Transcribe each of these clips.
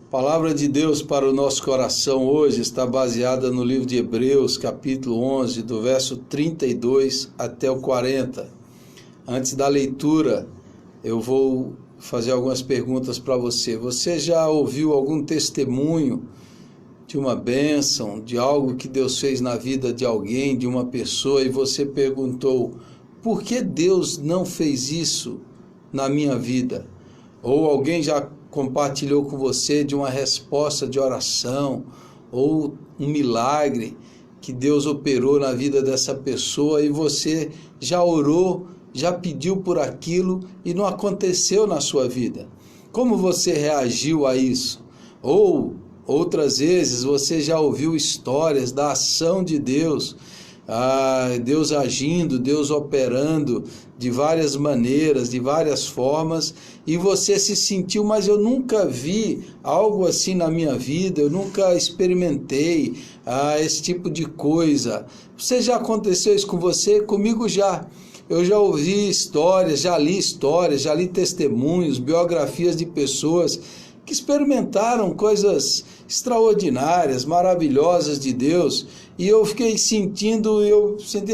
A palavra de Deus para o nosso coração hoje está baseada no livro de Hebreus, capítulo 11, do verso 32 até o 40. Antes da leitura, eu vou fazer algumas perguntas para você. Você já ouviu algum testemunho de uma bênção, de algo que Deus fez na vida de alguém, de uma pessoa, e você perguntou, por que Deus não fez isso na minha vida? Ou alguém já compartilhou com você de uma resposta de oração, ou um milagre que Deus operou na vida dessa pessoa e você já orou, já pediu por aquilo e não aconteceu na sua vida. Como você reagiu a isso? Ou outras vezes você já ouviu histórias da ação de Deus, Deus agindo, Deus operando de várias maneiras, de várias formas, e você se sentiu, mas eu nunca vi algo assim na minha vida, eu nunca experimentei esse tipo de coisa. Você já aconteceu isso com você? Comigo já. Eu já ouvi histórias, já li testemunhos, biografias de pessoas que experimentaram coisas extraordinárias, maravilhosas de Deus, e eu fiquei sentindo,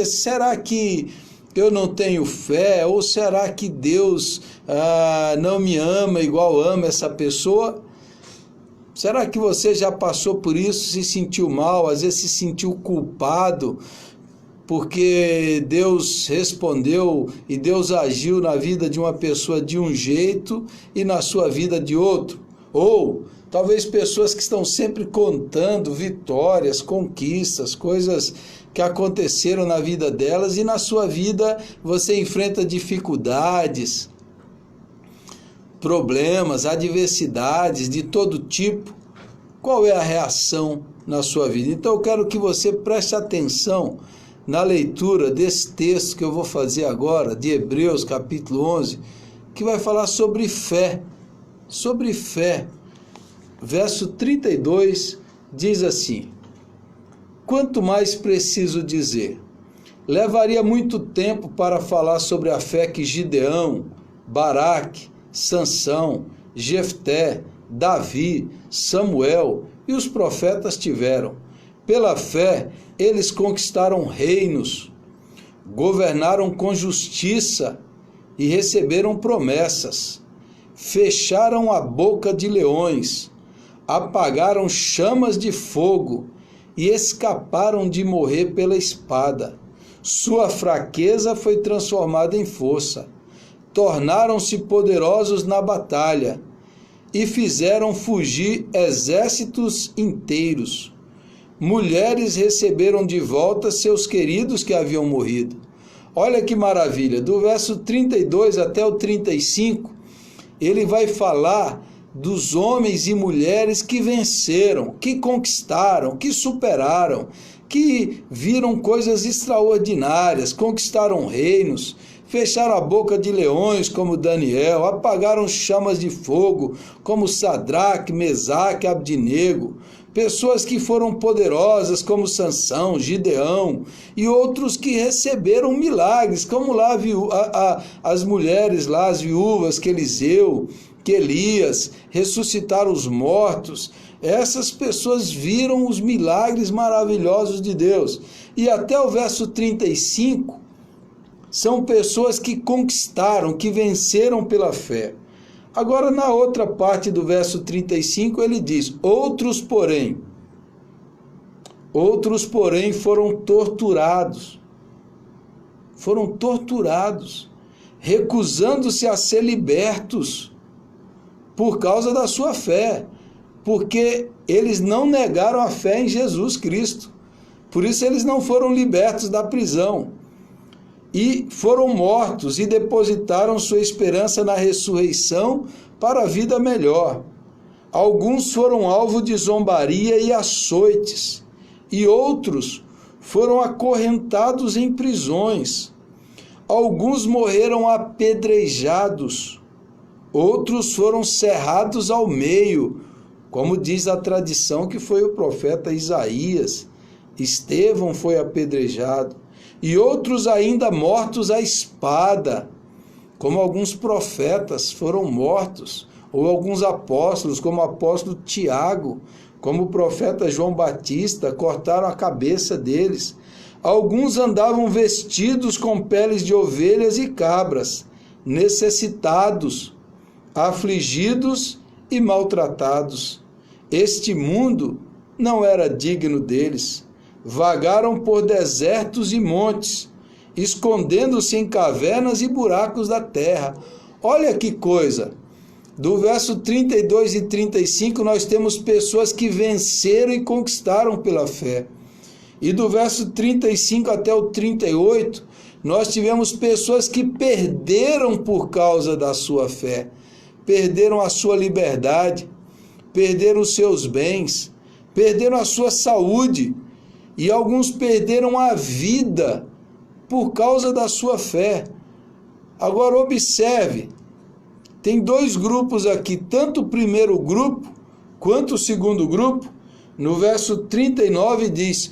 será que eu não tenho fé? Ou será que Deus não me ama igual ama essa pessoa? Será que você já passou por isso, se sentiu mal, às vezes se sentiu culpado, porque Deus respondeu e Deus agiu na vida de uma pessoa de um jeito e na sua vida de outro? Ou talvez pessoas que estão sempre contando vitórias, conquistas, coisas que aconteceram na vida delas, e na sua vida você enfrenta dificuldades, problemas, adversidades de todo tipo. Qual é a reação na sua vida? Então eu quero que você preste atenção na leitura desse texto que eu vou fazer agora, de Hebreus capítulo 11, que vai falar sobre fé. Sobre fé. Verso 32 diz assim: quanto mais preciso dizer, levaria muito tempo para falar sobre a fé que Gideão, Baraque, Sansão, Jefté, Davi, Samuel e os profetas tiveram. Pela fé, eles conquistaram reinos, governaram com justiça e receberam promessas, fecharam a boca de leões, apagaram chamas de fogo e escaparam de morrer pela espada. Sua fraqueza foi transformada em força, tornaram-se poderosos na batalha e fizeram fugir exércitos inteiros. Mulheres receberam de volta seus queridos que haviam morrido. Olha que maravilha, do verso 32 até o 35, ele vai falar dos homens e mulheres que venceram, que conquistaram, que superaram, que viram coisas extraordinárias, conquistaram reinos, fecharam a boca de leões como Daniel, apagaram chamas de fogo como Sadraque, Mesaque, Abdinego, pessoas que foram poderosas como Sansão, Gideão, e outros que receberam milagres, como lá as mulheres lá, as viúvas, que Eliseu, que Elias, ressuscitaram os mortos. Essas pessoas viram os milagres maravilhosos de Deus. E até o verso 35, são pessoas que conquistaram, que venceram pela fé. Agora, na outra parte do verso 35, ele diz, outros porém foram torturados, recusando-se a ser libertos por causa da sua fé, porque eles não negaram a fé em Jesus Cristo. Por isso eles não foram libertos da prisão. E foram mortos e depositaram sua esperança na ressurreição para a vida melhor. Alguns foram alvo de zombaria e açoites, e outros foram acorrentados em prisões. Alguns morreram apedrejados, outros foram cerrados ao meio, como diz a tradição que foi o profeta Isaías. Estevão foi apedrejado, e outros ainda mortos à espada, como alguns profetas foram mortos, ou alguns apóstolos, como o apóstolo Tiago, como o profeta João Batista, cortaram a cabeça deles. Alguns andavam vestidos com peles de ovelhas e cabras, necessitados, afligidos e maltratados. Este mundo não era digno deles. Vagaram por desertos e montes, escondendo-se em cavernas e buracos da terra. Olha que coisa! Do verso 32 e 35, nós temos pessoas que venceram e conquistaram pela fé. E do verso 35 até o 38, nós tivemos pessoas que perderam por causa da sua fé. Perderam a sua liberdade, perderam os seus bens, perderam a sua saúde, e alguns perderam a vida por causa da sua fé. Agora observe, tem dois grupos aqui, tanto o primeiro grupo quanto o segundo grupo. No verso 39 diz: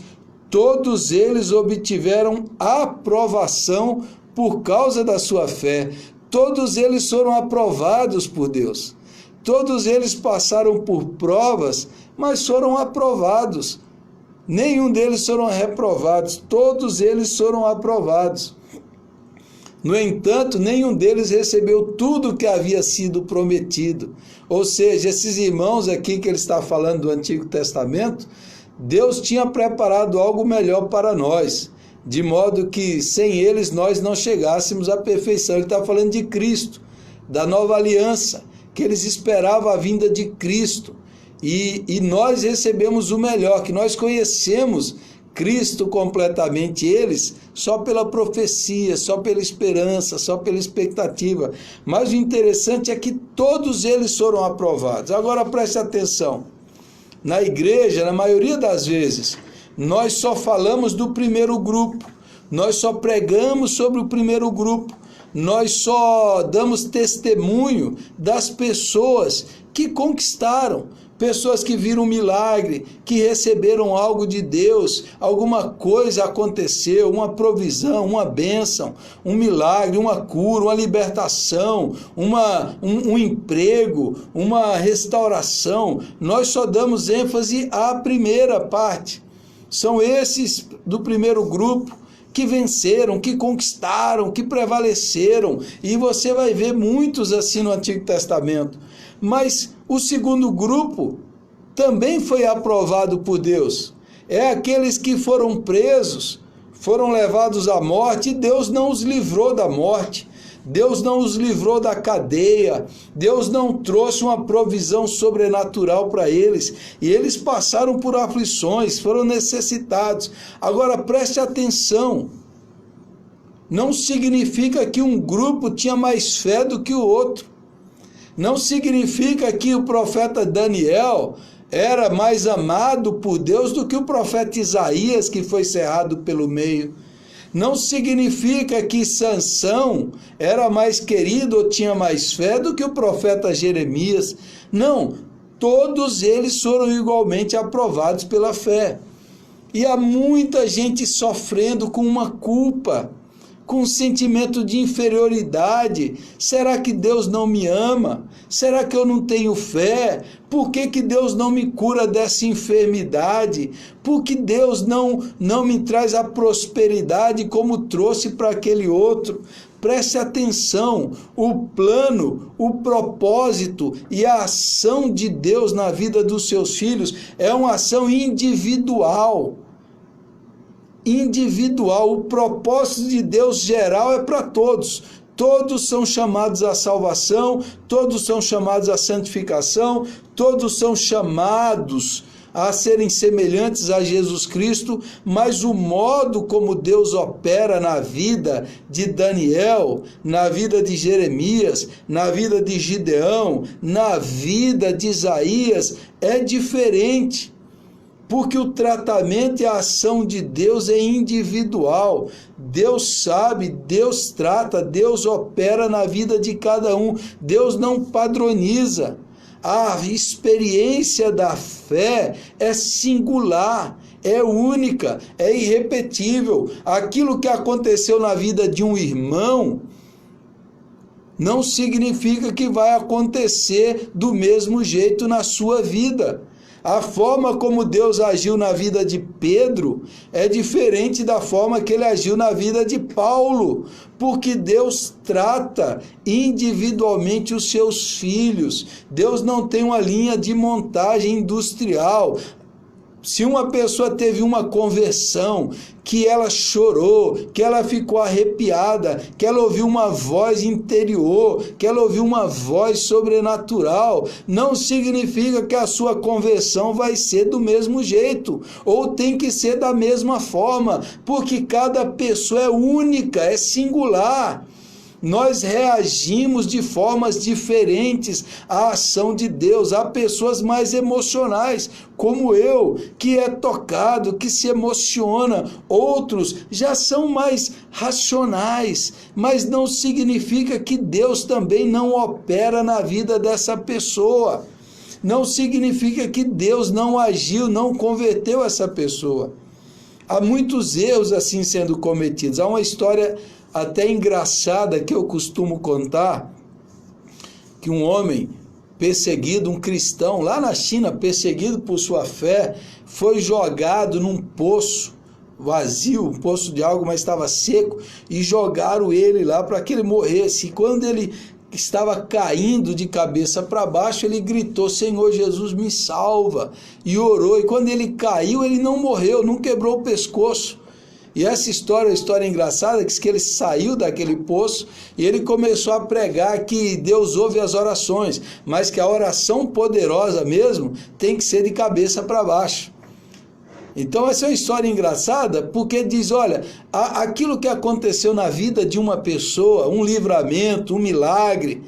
todos eles obtiveram aprovação por causa da sua fé. Todos eles foram aprovados por Deus. Todos eles passaram por provas, mas foram aprovados. Nenhum deles foram reprovados, todos eles foram aprovados. No entanto, nenhum deles recebeu tudo o que havia sido prometido. Ou seja, esses irmãos aqui que ele está falando do Antigo Testamento, Deus tinha preparado algo melhor para nós, de modo que sem eles nós não chegássemos à perfeição. Ele está falando de Cristo, da nova aliança, que eles esperavam a vinda de Cristo. E nós recebemos o melhor, que nós conhecemos Cristo completamente, eles só pela profecia, só pela esperança, só pela expectativa. Mas o interessante é que todos eles foram aprovados. Agora preste atenção, na igreja, na maioria das vezes, nós só falamos do primeiro grupo, nós só pregamos sobre o primeiro grupo, nós só damos testemunho das pessoas que conquistaram, pessoas que viram um milagre, que receberam algo de Deus, alguma coisa aconteceu, uma provisão, uma bênção, um milagre, uma cura, uma libertação, um emprego, uma restauração. Nós só damos ênfase à primeira parte. São esses do primeiro grupo que venceram, que conquistaram, que prevaleceram. E você vai ver muitos assim no Antigo Testamento. Mas o segundo grupo também foi aprovado por Deus. É aqueles que foram presos, foram levados à morte, e Deus não os livrou da morte. Deus não os livrou da cadeia, Deus não trouxe uma provisão sobrenatural para eles, e eles passaram por aflições, foram necessitados. Agora preste atenção, não significa que um grupo tinha mais fé do que o outro, não significa que o profeta Daniel era mais amado por Deus do que o profeta Isaías, que foi cerrado pelo meio. Não significa que Sansão era mais querido ou tinha mais fé do que o profeta Jeremias. Não, todos eles foram igualmente aprovados pela fé. E há muita gente sofrendo com uma culpa, com um sentimento de inferioridade. Será que Deus não me ama? Será que eu não tenho fé? Por que Deus não me cura dessa enfermidade? Por que Deus não me traz a prosperidade como trouxe para aquele outro? Preste atenção, o plano, o propósito e a ação de Deus na vida dos seus filhos é uma ação individual. O propósito de Deus geral é para todos. Todos são chamados à salvação, todos são chamados à santificação, todos são chamados a serem semelhantes a Jesus Cristo, mas o modo como Deus opera na vida de Daniel, na vida de Jeremias, na vida de Gideão, na vida de Isaías é diferente. Porque o tratamento e a ação de Deus é individual. Deus sabe, Deus trata, Deus opera na vida de cada um. Deus não padroniza. A experiência da fé é singular, é única, é irrepetível. Aquilo que aconteceu na vida de um irmão não significa que vai acontecer do mesmo jeito na sua vida. A forma como Deus agiu na vida de Pedro é diferente da forma que ele agiu na vida de Paulo, porque Deus trata individualmente os seus filhos. Deus não tem uma linha de montagem industrial. Se uma pessoa teve uma conversão, que ela chorou, que ela ficou arrepiada, que ela ouviu uma voz interior, que ela ouviu uma voz sobrenatural, não significa que a sua conversão vai ser do mesmo jeito, ou tem que ser da mesma forma, porque cada pessoa é única, é singular. Nós reagimos de formas diferentes à ação de Deus. Há pessoas mais emocionais, como eu, que é tocado, que se emociona. Outros já são mais racionais, mas não significa que Deus também não opera na vida dessa pessoa. Não significa que Deus não agiu, não converteu essa pessoa. Há muitos erros assim sendo cometidos. Há uma história até engraçada que eu costumo contar, que um homem perseguido, um cristão lá na China, perseguido por sua fé, foi jogado num poço vazio, um poço de água, mas estava seco, e jogaram ele lá para que ele morresse. E quando ele estava caindo de cabeça para baixo, ele gritou: Senhor Jesus, me salva, e orou. E quando ele caiu, ele não morreu, não quebrou o pescoço. E essa história é uma história engraçada, que ele saiu daquele poço e ele começou a pregar que Deus ouve as orações, mas que a oração poderosa mesmo tem que ser de cabeça para baixo. Então essa é uma história engraçada, porque diz, olha, aquilo que aconteceu na vida de uma pessoa, um livramento, um milagre,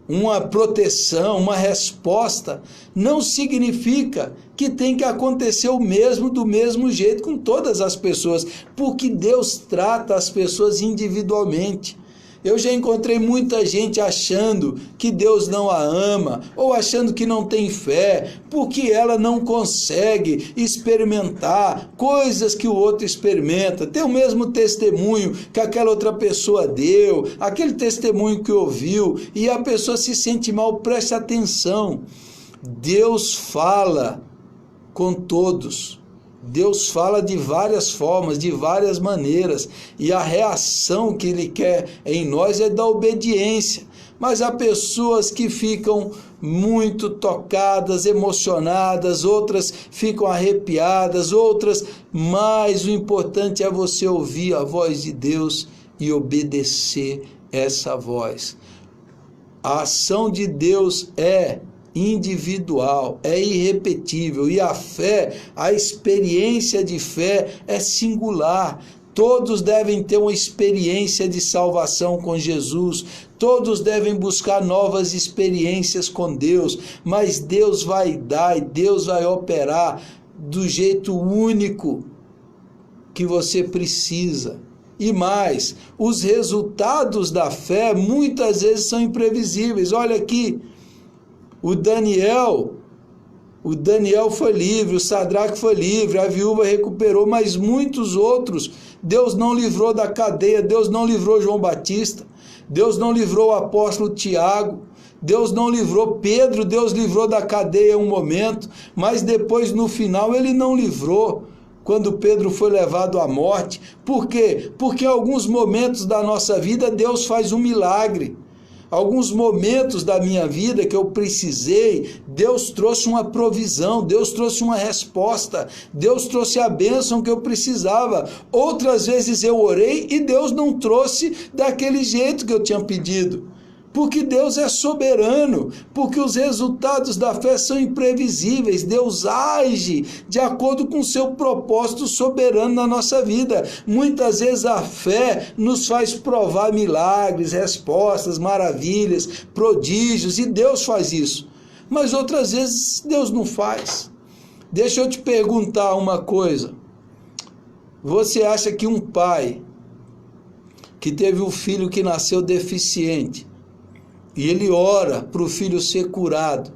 uma proteção, uma resposta, não significa que tem que acontecer o mesmo do mesmo jeito com todas as pessoas, porque Deus trata as pessoas individualmente. Eu já encontrei muita gente achando que Deus não a ama, ou achando que não tem fé, porque ela não consegue experimentar coisas que o outro experimenta, ter o mesmo testemunho que aquela outra pessoa deu, aquele testemunho que ouviu, e a pessoa se sente mal. Preste atenção, Deus fala com todos. Deus fala de várias formas, de várias maneiras, e a reação que Ele quer em nós é da obediência. Mas há pessoas que ficam muito tocadas, emocionadas, outras ficam arrepiadas, outras, mas o importante é você ouvir a voz de Deus e obedecer essa voz. A ação de Deus é individual, é irrepetível, e a fé, a experiência de fé é singular. Todos devem ter uma experiência de salvação com Jesus, todos devem buscar novas experiências com Deus, mas Deus vai dar e Deus vai operar do jeito único que você precisa. E mais, os resultados da fé muitas vezes são imprevisíveis. Olha aqui, o Daniel foi livre, o Sadraque foi livre, a viúva recuperou, mas muitos outros, Deus não livrou da cadeia. Deus não livrou João Batista, Deus não livrou o apóstolo Tiago, Deus não livrou Pedro. Deus livrou da cadeia um momento, mas depois no final Ele não livrou, quando Pedro foi levado à morte. Por quê? Porque em alguns momentos da nossa vida Deus faz um milagre. Alguns momentos da minha vida que eu precisei, Deus trouxe uma provisão, Deus trouxe uma resposta, Deus trouxe a bênção que eu precisava. Outras vezes eu orei e Deus não trouxe daquele jeito que eu tinha pedido. Porque Deus é soberano, porque os resultados da fé são imprevisíveis. Deus age de acordo com o seu propósito soberano na nossa vida. Muitas vezes a fé nos faz provar milagres, respostas, maravilhas, prodígios, e Deus faz isso. Mas outras vezes Deus não faz. Deixa eu te perguntar uma coisa. Você acha que um pai que teve um filho que nasceu deficiente, e ele ora para o filho ser curado,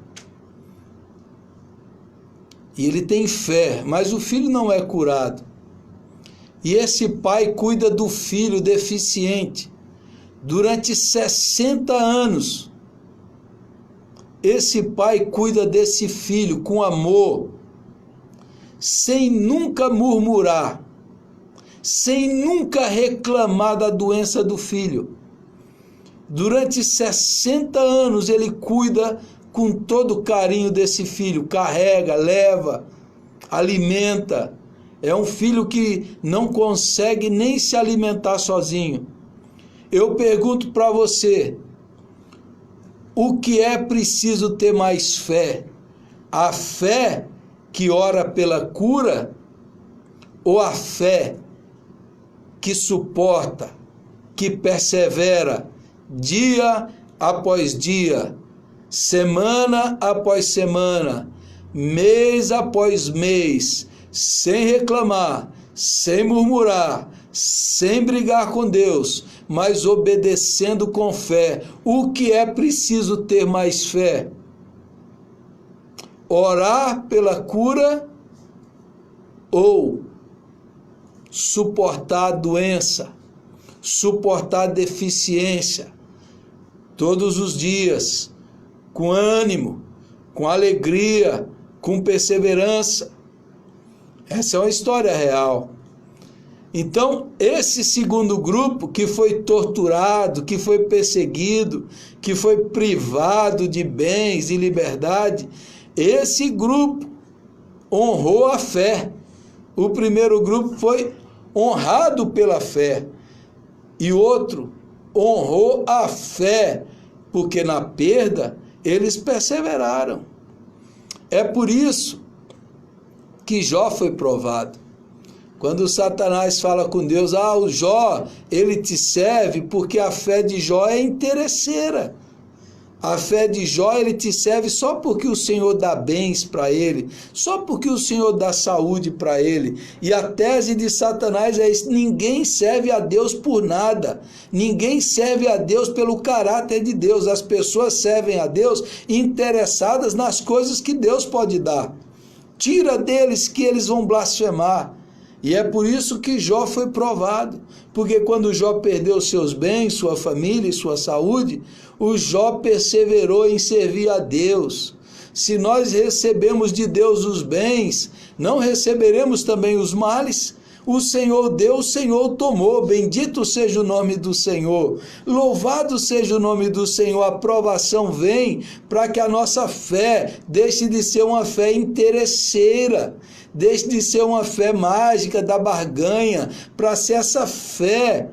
e ele tem fé, mas o filho não é curado, e esse pai cuida do filho deficiente, Durante 60 anos, esse pai cuida desse filho com amor, sem nunca murmurar, sem nunca reclamar da doença do filho. Durante 60 anos ele cuida com todo carinho desse filho, carrega, leva, alimenta. É um filho que não consegue nem se alimentar sozinho. Eu pergunto para você, o que é preciso ter mais fé? A fé que ora pela cura ou a fé que suporta, que persevera dia após dia, semana após semana, mês após mês, sem reclamar, sem murmurar, sem brigar com Deus, mas obedecendo com fé? O que é preciso ter mais fé? Orar pela cura ou suportar a doença, suportar a deficiência todos os dias, com ânimo, com alegria, com perseverança? Essa é uma história real. Então, esse segundo grupo que foi torturado, que foi perseguido, que foi privado de bens e liberdade, esse grupo honrou a fé. O primeiro grupo foi honrado pela fé e o outro honrou a fé, porque na perda eles perseveraram. É por isso que Jó foi provado. Quando Satanás fala com Deus, o Jó, ele te serve porque a fé de Jó é interesseira. A fé de Jó, ele te serve só porque o Senhor dá bens para ele, só porque o Senhor dá saúde para ele. E a tese de Satanás é isso: ninguém serve a Deus por nada, ninguém serve a Deus pelo caráter de Deus. As pessoas servem a Deus interessadas nas coisas que Deus pode dar. Tira deles que eles vão blasfemar. E é por isso que Jó foi provado, porque quando Jó perdeu seus bens, sua família e sua saúde, o Jó perseverou em servir a Deus. Se nós recebemos de Deus os bens, não receberemos também os males? O Senhor deu, o Senhor tomou, bendito seja o nome do Senhor, louvado seja o nome do Senhor. A provação vem para que a nossa fé deixe de ser uma fé interesseira, deixe de ser uma fé mágica da barganha, para ser essa fé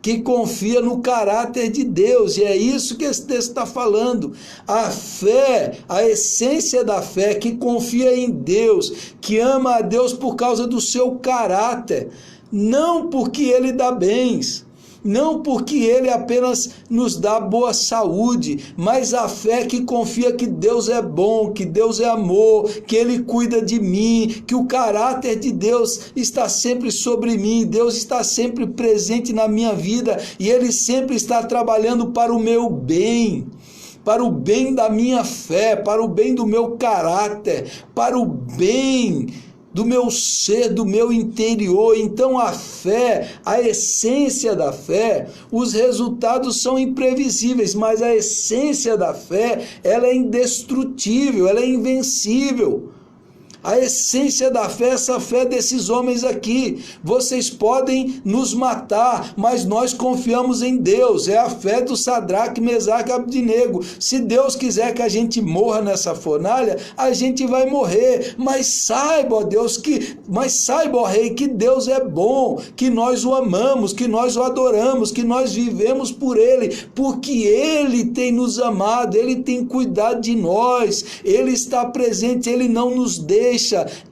que confia no caráter de Deus. E é isso que esse texto está falando. A fé, a essência da fé, que confia em Deus, que ama a Deus por causa do seu caráter, não porque ele dá bens, não porque ele apenas nos dá boa saúde, mas a fé que confia que Deus é bom, que Deus é amor, que ele cuida de mim, que o caráter de Deus está sempre sobre mim, Deus está sempre presente na minha vida e ele sempre está trabalhando para o meu bem, para o bem da minha fé, para o bem do meu caráter, para o bem do meu ser, do meu interior. Então a fé, a essência da fé, os resultados são imprevisíveis, mas a essência da fé, ela é indestrutível, ela é invencível. A essência da fé, essa fé desses homens aqui. Vocês podem nos matar, mas nós confiamos em Deus. É a fé do Sadraque, Mesaque e Abdinego. Se Deus quiser que a gente morra nessa fornalha, a gente vai morrer. Mas saiba, ó Deus, ó Rei, que Deus é bom, que nós o amamos, que nós o adoramos, que nós vivemos por Ele, porque Ele tem nos amado, Ele tem cuidado de nós, Ele está presente, Ele não nos deixa.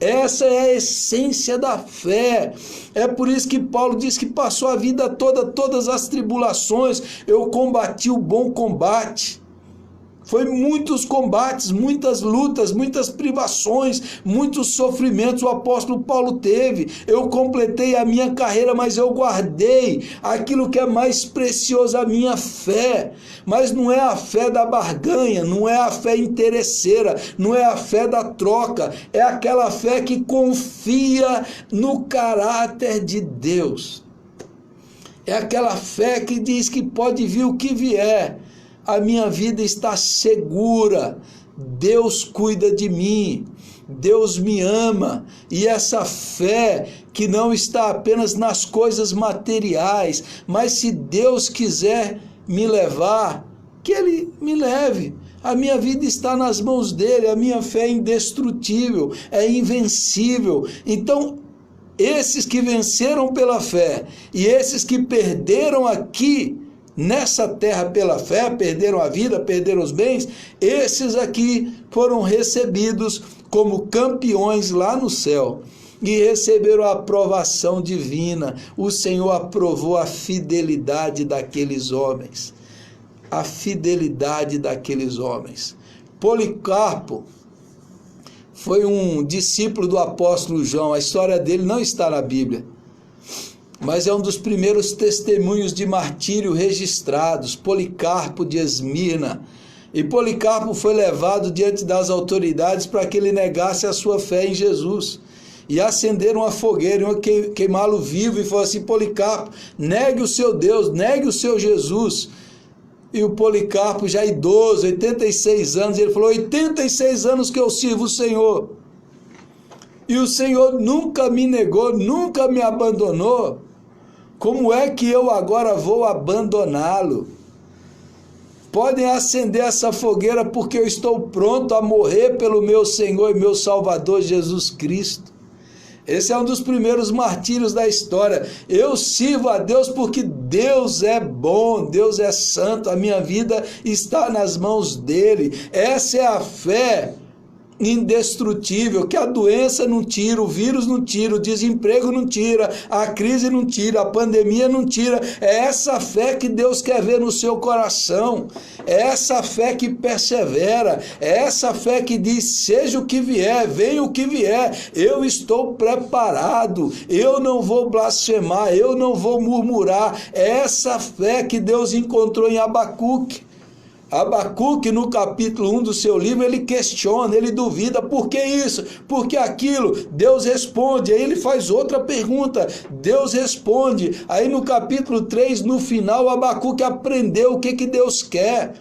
Essa é a essência da fé. É por isso que Paulo diz que passou a vida toda, todas as tribulações, eu combati o bom combate. Foi muitos combates, muitas lutas, muitas privações, muitos sofrimentos o apóstolo Paulo teve. Eu completei a minha carreira, mas eu guardei aquilo que é mais precioso, a minha fé. Mas não é a fé da barganha, não é a fé interesseira, não é a fé da troca, é aquela fé que confia no caráter de Deus. É aquela fé que diz que pode vir o que vier, a minha vida está segura, Deus cuida de mim, Deus me ama, e essa fé que não está apenas nas coisas materiais, mas se Deus quiser me levar, que Ele me leve. A minha vida está nas mãos dele, a minha fé é indestrutível, é invencível. Então, esses que venceram pela fé e esses que perderam aqui nessa terra pela fé, perderam a vida, perderam os bens, esses aqui foram recebidos como campeões lá no céu e receberam a aprovação divina. O Senhor aprovou a fidelidade daqueles homens. A fidelidade daqueles homens. Policarpo foi um discípulo do apóstolo João. A história dele não está na Bíblia, mas é um dos primeiros testemunhos de martírio registrados. Policarpo de Esmirna. E Policarpo foi levado diante das autoridades para que ele negasse a sua fé em Jesus. E acenderam uma fogueira, iam queimá-lo vivo, e falou assim: Policarpo, negue o seu Deus, negue o seu Jesus. E o Policarpo, já idoso, 86 anos, ele falou: 86 anos que eu sirvo o Senhor, e o Senhor nunca me negou, nunca me abandonou, como é que eu agora vou abandoná-lo? Podem acender essa fogueira, porque eu estou pronto a morrer pelo meu Senhor e meu Salvador Jesus Cristo. Esse é um dos primeiros martírios da história. Eu sirvo a Deus porque Deus é bom, Deus é santo, a minha vida está nas mãos dele. Essa é a fé indestrutível, que a doença não tira, o vírus não tira, o desemprego não tira, a crise não tira, a pandemia não tira. É essa fé que Deus quer ver no seu coração, é essa fé que persevera, é essa fé que diz: seja o que vier, venha o que vier, eu estou preparado, eu não vou blasfemar, eu não vou murmurar. É essa fé que Deus encontrou em Abacuque. Abacuque, no capítulo 1 do seu livro, ele questiona, ele duvida: por que isso? Por que aquilo? Deus responde, aí ele faz outra pergunta, Deus responde. Aí no capítulo 3, no final, Abacuque aprendeu o que Deus quer.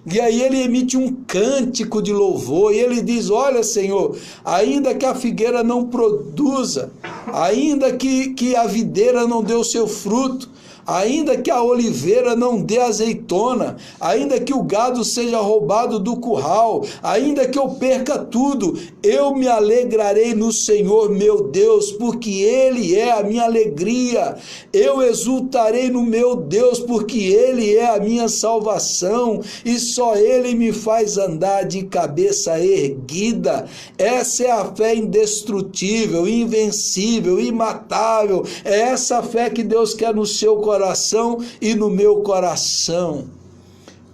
E aí ele emite um cântico de louvor, e ele diz: olha, Senhor, ainda que a figueira não produza, ainda que a videira não dê o seu fruto, ainda que a oliveira não dê azeitona, ainda que o gado seja roubado do curral, ainda que eu perca tudo, eu me alegrarei no Senhor meu Deus, porque Ele é a minha alegria. Eu exultarei no meu Deus, porque Ele é a minha salvação, e só Ele me faz andar de cabeça erguida. Essa é a fé indestrutível, invencível, imatável. É essa fé que Deus quer no seu coração e no meu coração.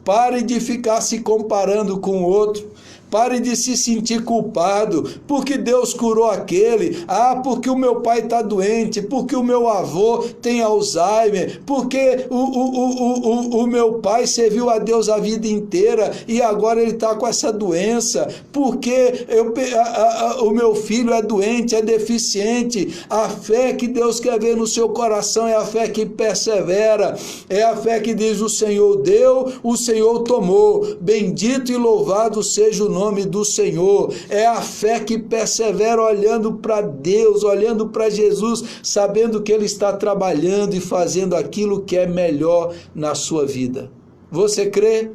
Pare de ficar se comparando com o outro. Pare de se sentir culpado, porque Deus curou aquele, porque o meu pai está doente, porque o meu avô tem Alzheimer, porque o meu pai serviu a Deus a vida inteira e agora ele está com essa doença, porque o meu filho é doente, é deficiente. A fé que Deus quer ver no seu coração é a fé que persevera, é a fé que diz: o Senhor deu, o Senhor tomou, bendito e louvado seja o nome do Senhor. É a fé que persevera olhando para Deus, olhando para Jesus, sabendo que Ele está trabalhando e fazendo aquilo que é melhor na sua vida. Você crê?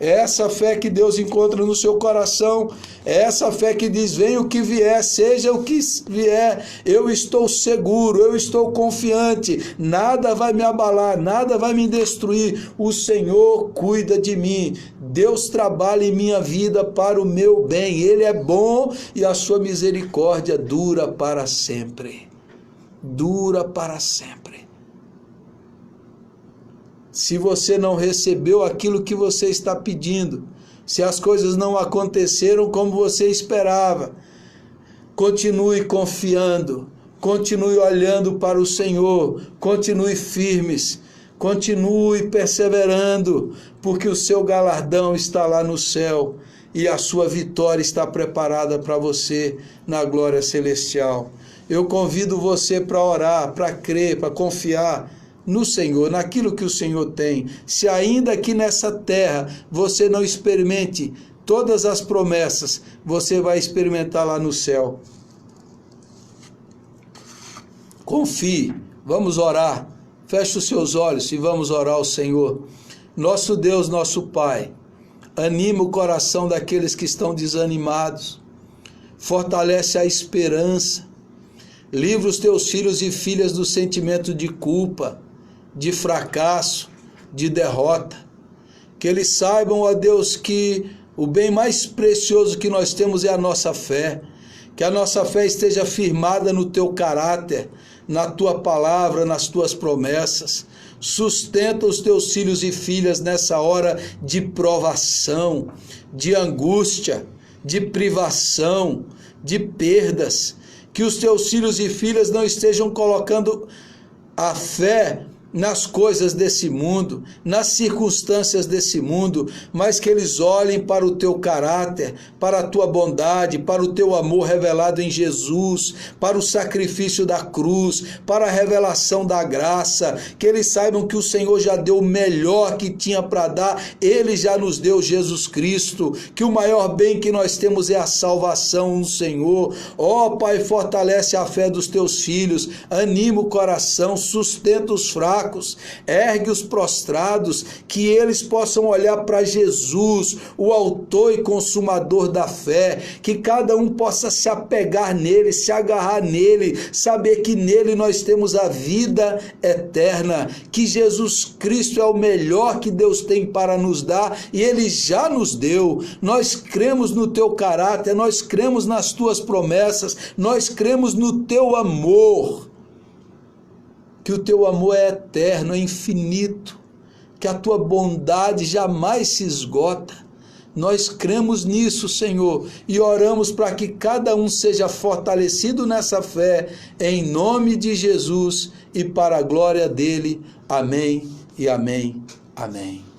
É essa fé que Deus encontra no seu coração, é essa fé que diz: venha o que vier, seja o que vier, eu estou seguro, eu estou confiante, nada vai me abalar, nada vai me destruir, o Senhor cuida de mim, Deus trabalha em minha vida para o meu bem, Ele é bom e a sua misericórdia dura para sempre, dura para sempre. Se você não recebeu aquilo que você está pedindo, se as coisas não aconteceram como você esperava, continue confiando, continue olhando para o Senhor, continue firmes, continue perseverando, porque o seu galardão está lá no céu e a sua vitória está preparada para você na glória celestial. Eu convido você para orar, para crer, para confiar. no Senhor, naquilo que o Senhor tem. Se ainda aqui nessa terra você não experimente todas as promessas, você vai experimentar lá no céu. Confie, vamos orar. Feche os seus olhos e vamos orar ao Senhor. Nosso Deus, nosso Pai, anima o coração daqueles que estão desanimados. Fortalece a esperança. Livra os teus filhos e filhas do sentimento de culpa, de fracasso, de derrota. Que eles saibam, ó Deus, que o bem mais precioso que nós temos é a nossa fé. Que a nossa fé esteja firmada no teu caráter, na tua palavra, nas tuas promessas. Sustenta os teus filhos e filhas nessa hora de provação, de angústia, de privação, de perdas. Que os teus filhos e filhas não estejam colocando a fé nas coisas desse mundo, nas circunstâncias desse mundo, mas que eles olhem para o teu caráter, para a tua bondade, para o teu amor revelado em Jesus, para o sacrifício da cruz, para a revelação da graça, que eles saibam que o Senhor já deu o melhor que tinha para dar, Ele já nos deu Jesus Cristo, que o maior bem que nós temos é a salvação no Senhor. Ó Pai, fortalece a fé dos teus filhos, anima o coração, sustenta os fracos, ergue os prostrados, que eles possam olhar para Jesus, o autor e consumador da fé, que cada um possa se apegar nele, se agarrar nele, saber que nele nós temos a vida eterna, que Jesus Cristo é o melhor que Deus tem para nos dar e Ele já nos deu. Nós cremos no teu caráter, nós cremos nas tuas promessas, nós cremos no teu amor, que o teu amor é eterno, é infinito, que a tua bondade jamais se esgota. Nós cremos nisso, Senhor, e oramos para que cada um seja fortalecido nessa fé, em nome de Jesus e para a glória dele. Amém e amém. Amém.